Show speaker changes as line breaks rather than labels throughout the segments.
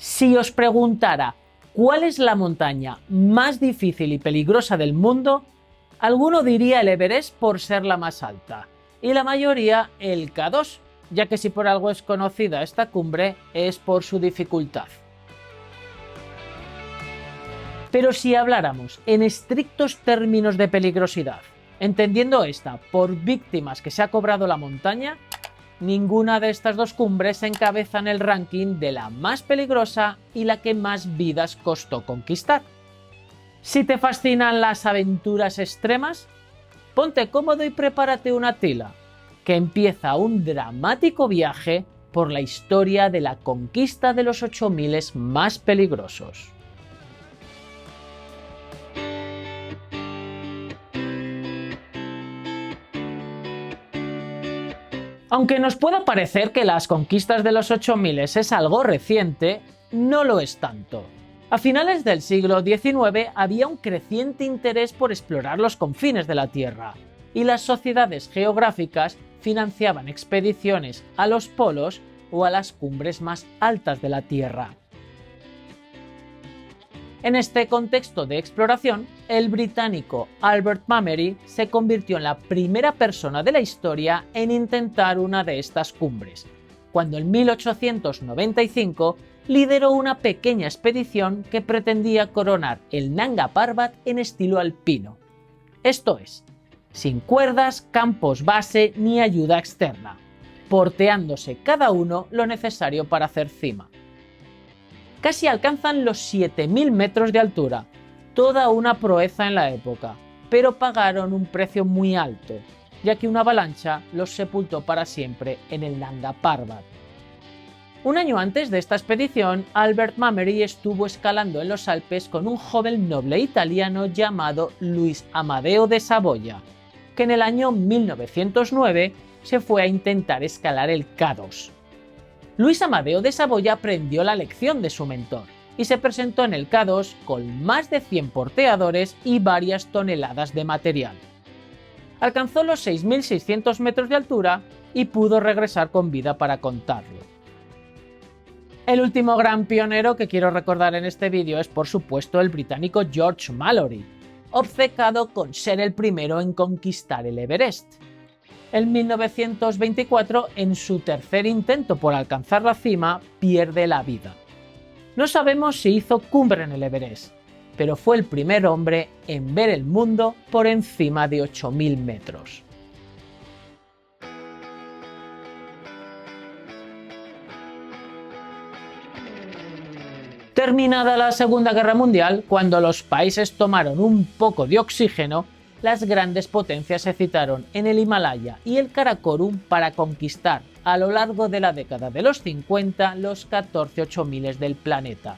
Si os preguntara cuál es la montaña más difícil y peligrosa del mundo, alguno diría el Everest por ser la más alta, y la mayoría el K2, ya que si por algo es conocida esta cumbre es por su dificultad. Pero si habláramos en estrictos términos de peligrosidad, entendiendo esta por víctimas que se ha cobrado la montaña, ninguna de estas dos cumbres encabeza en el ranking de la más peligrosa y la que más vidas costó conquistar. Si te fascinan las aventuras extremas, ponte cómodo y prepárate una tila, que empieza un dramático viaje por la historia de la conquista de los 8000 más peligrosos. Aunque nos pueda parecer que las conquistas de los 8000 es algo reciente, no lo es tanto. A finales del siglo XIX había un creciente interés por explorar los confines de la Tierra, y las sociedades geográficas financiaban expediciones a los polos o a las cumbres más altas de la Tierra. En este contexto de exploración, el británico Albert Mummery se convirtió en la primera persona de la historia en intentar una de estas cumbres, cuando en 1895 lideró una pequeña expedición que pretendía coronar el Nanga Parbat en estilo alpino. Esto es, sin cuerdas, campos base ni ayuda externa, porteándose cada uno lo necesario para hacer cima. Casi alcanzan los 7000 metros de altura, toda una proeza en la época, pero pagaron un precio muy alto, ya que una avalancha los sepultó para siempre en el Nanga Parbat. Un año antes de esta expedición, Albert Mummery estuvo escalando en los Alpes con un joven noble italiano llamado Luis Amadeo de Saboya, que en el año 1909 se fue a intentar escalar el K2. Luis Amadeo de Saboya aprendió la lección de su mentor y se presentó en el K2 con más de 100 porteadores y varias toneladas de material. Alcanzó los 6.600 metros de altura y pudo regresar con vida para contarlo. El último gran pionero que quiero recordar en este vídeo es por supuesto el británico George Mallory, obcecado con ser el primero en conquistar el Everest. En 1924, en su tercer intento por alcanzar la cima, pierde la vida. No sabemos si hizo cumbre en el Everest, pero fue el primer hombre en ver el mundo por encima de 8000 metros. Terminada la Segunda Guerra Mundial, cuando los países tomaron un poco de oxígeno, las grandes potencias se citaron en el Himalaya y el Karakorum para conquistar a lo largo de la década de los 50 los 14 8000 del planeta.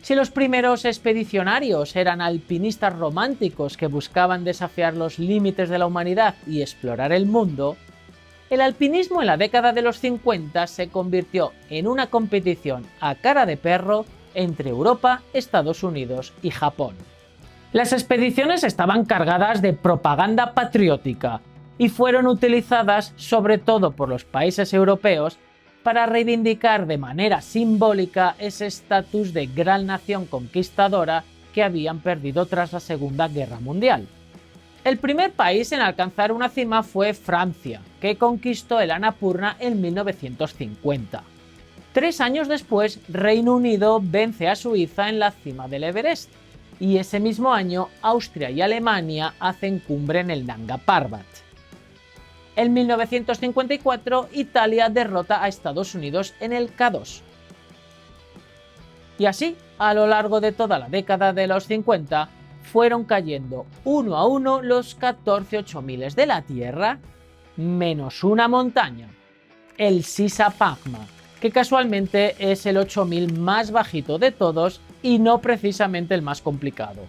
Si los primeros expedicionarios eran alpinistas románticos que buscaban desafiar los límites de la humanidad y explorar el mundo, el alpinismo en la década de los 50 se convirtió en una competición a cara de perro entre Europa, Estados Unidos y Japón. Las expediciones estaban cargadas de propaganda patriótica y fueron utilizadas sobre todo por los países europeos para reivindicar de manera simbólica ese estatus de gran nación conquistadora que habían perdido tras la Segunda Guerra Mundial. El primer país en alcanzar una cima fue Francia, que conquistó el Annapurna en 1950. 3 años después, Reino Unido vence a Suiza en la cima del Everest, y ese mismo año Austria y Alemania hacen cumbre en el Nanga Parbat. En 1954 Italia derrota a Estados Unidos en el K2. Y así, a lo largo de toda la década de los 50, fueron cayendo uno a uno los 14 8000 de la Tierra, menos una montaña, el Sisapagma, que casualmente es el 8000 más bajito de todos y no precisamente el más complicado.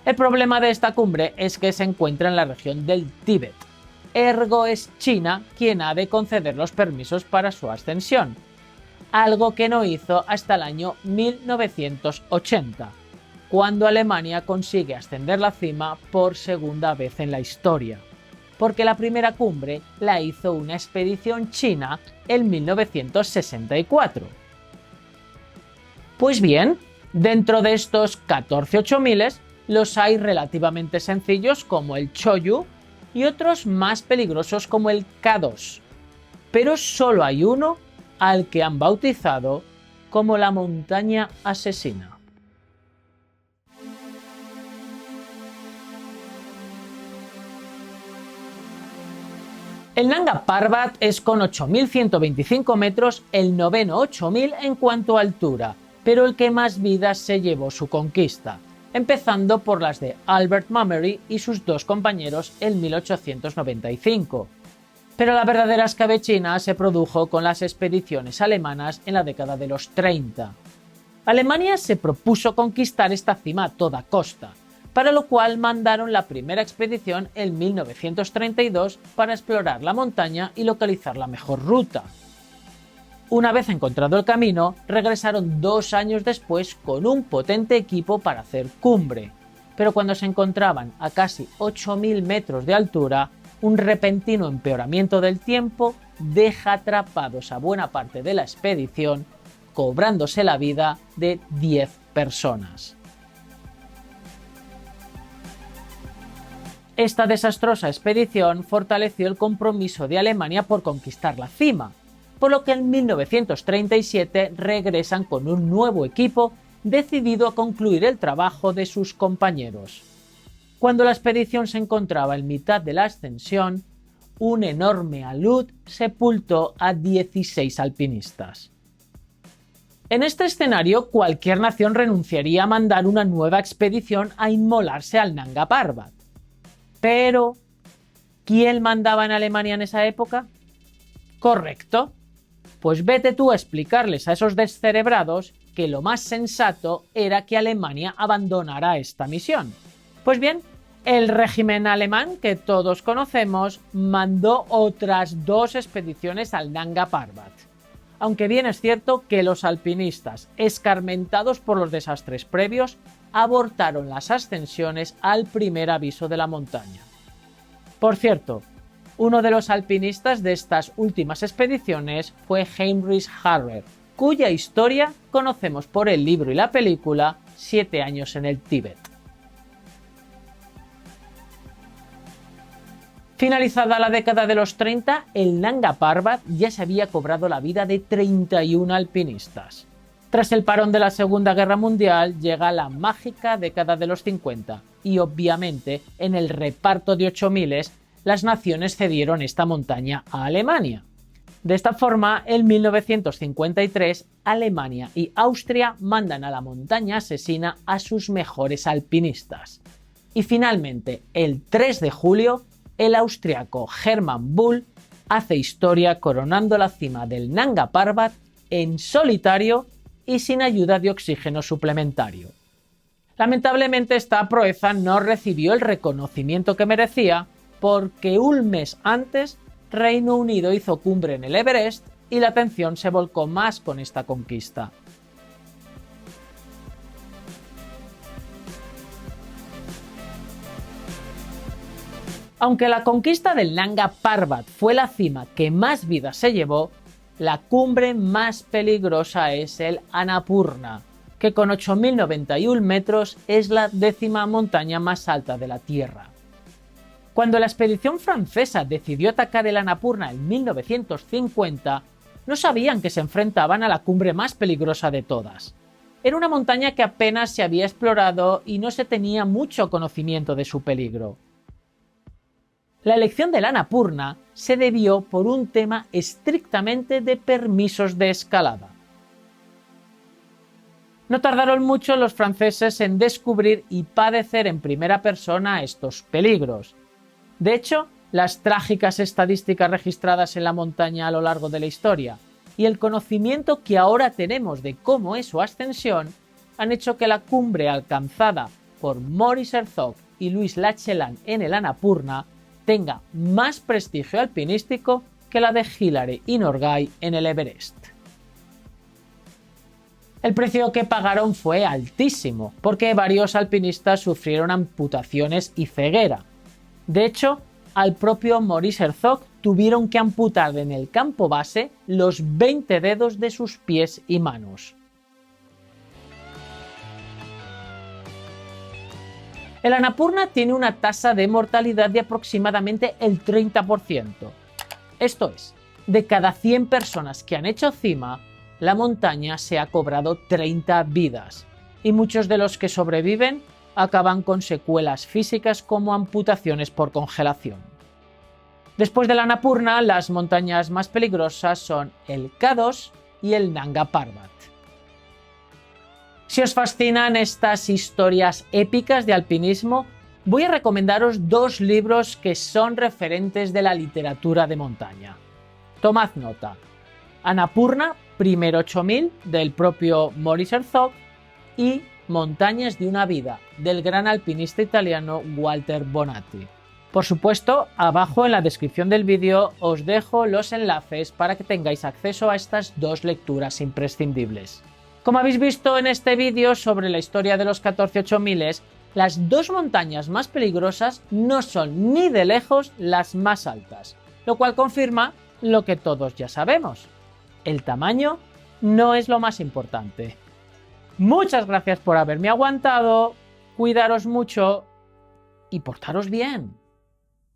El problema de esta cumbre es que se encuentra en la región del Tíbet, ergo es China quien ha de conceder los permisos para su ascensión, algo que no hizo hasta el año 1980, cuando Alemania consigue ascender la cima por segunda vez en la historia, porque la primera cumbre la hizo una expedición china en 1964. Pues bien, dentro de estos 14 8000 los hay relativamente sencillos como el Choyu y otros más peligrosos como el K2. Pero solo hay uno al que han bautizado como la montaña asesina. El Nanga Parbat es con 8.125 metros el noveno 8000 en cuanto a altura, pero el que más vidas se llevó su conquista, empezando por las de Albert Mummery y sus dos compañeros en 1895. Pero la verdadera escabechina se produjo con las expediciones alemanas en la década de los 30. Alemania se propuso conquistar esta cima a toda costa, para lo cual mandaron la primera expedición en 1932 para explorar la montaña y localizar la mejor ruta. Una vez encontrado el camino, regresaron 2 años después con un potente equipo para hacer cumbre, pero cuando se encontraban a casi 8000 metros de altura, un repentino empeoramiento del tiempo deja atrapados a buena parte de la expedición, cobrándose la vida de 10 personas. Esta desastrosa expedición fortaleció el compromiso de Alemania por conquistar la cima, por lo que en 1937 regresan con un nuevo equipo decidido a concluir el trabajo de sus compañeros. Cuando la expedición se encontraba en mitad de la ascensión, un enorme alud sepultó a 16 alpinistas. En este escenario, cualquier nación renunciaría a mandar una nueva expedición a inmolarse al Nanga Parbat. Pero, ¿quién mandaba en Alemania en esa época? Correcto. Pues vete tú a explicarles a esos descerebrados que lo más sensato era que Alemania abandonara esta misión. Pues bien, el régimen alemán que todos conocemos mandó otras 2 expediciones al Nanga Parbat. Aunque bien es cierto que los alpinistas, escarmentados por los desastres previos, abortaron las ascensiones al primer aviso de la montaña. Por cierto, uno de los alpinistas de estas últimas expediciones fue Heinrich Harrer, cuya historia conocemos por el libro y la película 7 años en el Tíbet. Finalizada la década de los 30, el Nanga Parbat ya se había cobrado la vida de 31 alpinistas. Tras el parón de la Segunda Guerra Mundial llega la mágica década de los 50 y obviamente en el reparto de 8000 las naciones cedieron esta montaña a Alemania. De esta forma, en 1953, Alemania y Austria mandan a la montaña asesina a sus mejores alpinistas. Y finalmente, el 3 de julio, el austriaco Hermann Bull hace historia coronando la cima del Nanga Parbat en solitario y sin ayuda de oxígeno suplementario. Lamentablemente esta proeza no recibió el reconocimiento que merecía porque un mes antes Reino Unido hizo cumbre en el Everest y la atención se volcó más con esta conquista. Aunque la conquista del Nanga Parbat fue la cima que más vidas se llevó, la cumbre más peligrosa es el Annapurna, que con 8091 metros es la 10ª montaña más alta de la Tierra. Cuando la expedición francesa decidió atacar el Annapurna en 1950, no sabían que se enfrentaban a la cumbre más peligrosa de todas. Era una montaña que apenas se había explorado y no se tenía mucho conocimiento de su peligro. La elección del Annapurna se debió por un tema estrictamente de permisos de escalada. No tardaron mucho los franceses en descubrir y padecer en primera persona estos peligros. De hecho, las trágicas estadísticas registradas en la montaña a lo largo de la historia y el conocimiento que ahora tenemos de cómo es su ascensión han hecho que la cumbre alcanzada por Maurice Herzog y Louis Lachelan en el Annapurna tenga más prestigio alpinístico que la de Hillary y Norgay en el Everest. El precio que pagaron fue altísimo, porque varios alpinistas sufrieron amputaciones y ceguera. De hecho, al propio Maurice Herzog tuvieron que amputarle en el campo base los 20 dedos de sus pies y manos. El Annapurna tiene una tasa de mortalidad de aproximadamente el 30%. Esto es, de cada 100 personas que han hecho cima, la montaña se ha cobrado 30 vidas, y muchos de los que sobreviven acaban con secuelas físicas como amputaciones por congelación. Después del Annapurna, las montañas más peligrosas son el K2 y el Nanga Parbat. Si os fascinan estas historias épicas de alpinismo, voy a recomendaros dos libros que son referentes de la literatura de montaña. Tomad nota: Annapurna, Primer 8000, del propio Maurice Herzog, y Montañas de una vida, del gran alpinista italiano Walter Bonatti. Por supuesto, abajo en la descripción del vídeo os dejo los enlaces para que tengáis acceso a estas dos lecturas imprescindibles. Como habéis visto en este vídeo sobre la historia de los 14 8000, las dos montañas más peligrosas no son ni de lejos las más altas, lo cual confirma lo que todos ya sabemos: el tamaño no es lo más importante. Muchas gracias por haberme aguantado, cuidaros mucho y portaros bien.